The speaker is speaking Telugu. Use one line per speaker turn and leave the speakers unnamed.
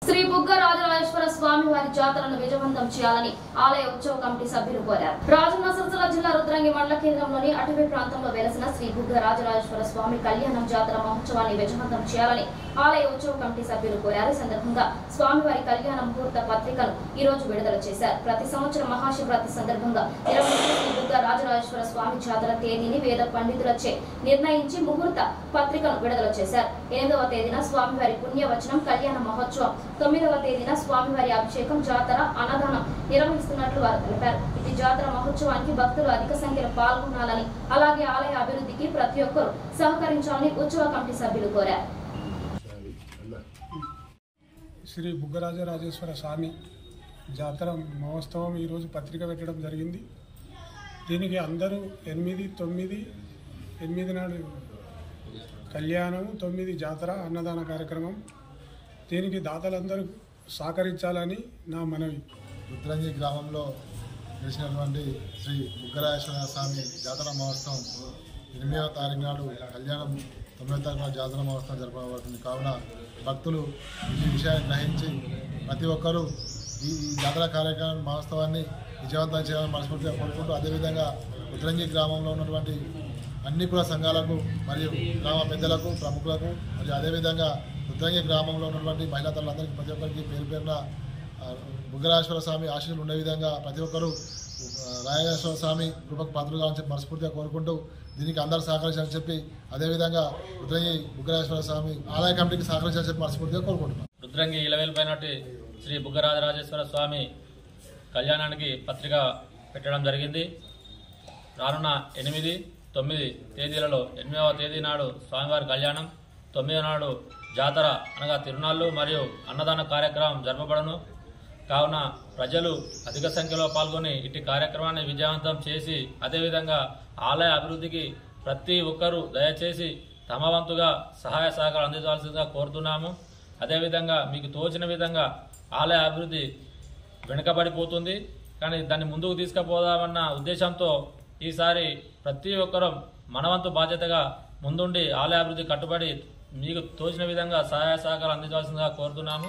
శ్రీ బుగ్గ రాజరాజేశ్వర స్వామి వారి జాతరను విజయవంతం చేయాలని ఆలయ ఉత్సవ కమిటీ సభ్యులు కోరారు. రాజన్న సిరిసిల్ల జిల్లా రుద్రంగి మండల కేంద్రంలోని అటవీ ప్రాంతంలో వెలసిన శ్రీ బుగ్గ రాజరాజేశ్వర స్వామి కళ్యాణం జాతర మహోత్సవాన్ని విజయవంతం చేయాలని ఆలయ ఉత్సవ కమిటీ సభ్యులు కోరారు. ఈ సందర్భంగా స్వామివారి కళ్యాణ ముహూర్త పత్రికను ఈ రోజు విడుదల చేశారు. ప్రతి సంవత్సరం మహాశివరాత్రి సందర్భంగా శ్రీ బుగ్గ రాజరాజేశ్వర స్వామి జాతర తేదీని వేద పండితులచే నిర్ణయించి ముహూర్త పత్రికను విడుదల చేశారు. 8వ తేదీన స్వామివారి పుణ్యవచనం కళ్యాణ మహోత్సవం, 9వ తేదీన స్వామివారి అభిషేకం, జాతర, అన్నదానం నిర్వహిస్తున్నట్లు వారు తెలిపారు. ఇది జాతర మహోత్సవానికి భక్తులు అధిక సంఖ్యలో పాల్గొనాలని, అలాగే ఆలయ అభివృద్ధికి ప్రతి ఒక్కరూ సహకరించాలని ఉత్సవ కమిటీ సభ్యులు కోరారు.
శ్రీ బుగ్గరాజరాజేశ్వర స్వామి జాతర మహోత్సవం ఈరోజు పత్రిక పెట్టడం జరిగింది. దీనికి అందరూ 8 నాడు కళ్యాణం, 9 జాతర, అన్నదాన కార్యక్రమం. దీనికి దాతలందరూ సహకరించాలని నా మనవి.
రుద్రంగి గ్రామంలో చేసినటువంటి శ్రీ బుగ్గరాజేశ్వర స్వామి జాతర మహోత్సవం 8వ తారీఖు నాడు కళ్యాణం, 9వ తారీఖు నాడు జాతర మహోత్సవం జరపబడుతుంది. కావున భక్తులు ఈ విషయాన్ని గ్రహించి ప్రతి ఒక్కరూ ఈ జాతర కార్యక్రమం మహోత్సవాన్ని విజయవంతం చేయాలని మనస్ఫూర్తిగా కోరుకుంటూ, అదేవిధంగా రుద్రంగి గ్రామంలో ఉన్నటువంటి అన్ని కుల సంఘాలకు మరియు గ్రామ పెద్దలకు, ప్రముఖులకు మరియు అదేవిధంగా రుద్రంగి గ్రామంలో ఉన్నటువంటి మహిళా తల్లులందరికీ ప్రతి ఒక్కరికి పేరు పేరున బుగ్గరాజేశ్వర స్వామి ఆశీస్సులు ఉండే విధంగా ప్రతి ఒక్కరూ రాజరాజేశ్వర స్వామి కృపకు పాత్రలు కావాలని చెప్పి మనస్ఫూర్తిగా కోరుకుంటూ, దీనికి అందరూ సహకరించాలని చెప్పి, అదేవిధంగా రుద్రంగి బుగ్గరాజేశ్వర స్వామి ఆలయ కమిటీకి సహకరించాలని చెప్పి మనస్ఫూర్తిగా కోరుకుంటున్నాం.
రుద్రంగి ఇలవేల్పైనటి శ్రీ బుగ్గరాజరాజేశ్వర స్వామి కళ్యాణానికి పత్రిక పెట్టడం జరిగింది. రానున్న 8, 9 తేదీలలో 8వ తేదీ నాడు స్వామివారి కళ్యాణం, 9వ నాడు జాతర అనగా తిరునాళ్ళు మరియు అన్నదాన కార్యక్రమం జరపబడను. కావున ప్రజలు అధిక సంఖ్యలో పాల్గొని ఇటు కార్యక్రమాన్ని విజయవంతం చేసి, అదేవిధంగా ఆలయ అభివృద్ధికి ప్రతి ఒక్కరూ దయచేసి తమ వంతుగా సహాయ సహకారం అందించాల్సిందిగా కోరుతున్నాము. అదేవిధంగా మీకు తోచిన విధంగా ఆలయ అభివృద్ధి వెనుకబడిపోతుంది, కానీ దాన్ని ముందుకు తీసుకుపోదామన్న ఉద్దేశంతో ఈసారి ప్రతి ఒక్కరూ మనవంతు బాధ్యతగా ముందుండి ఆలయ అభివృద్ధి కట్టుబడి మీకు తోచిన విధంగా సహాయ సహకారం అందించాల్సిందిగా కోరుతున్నాము.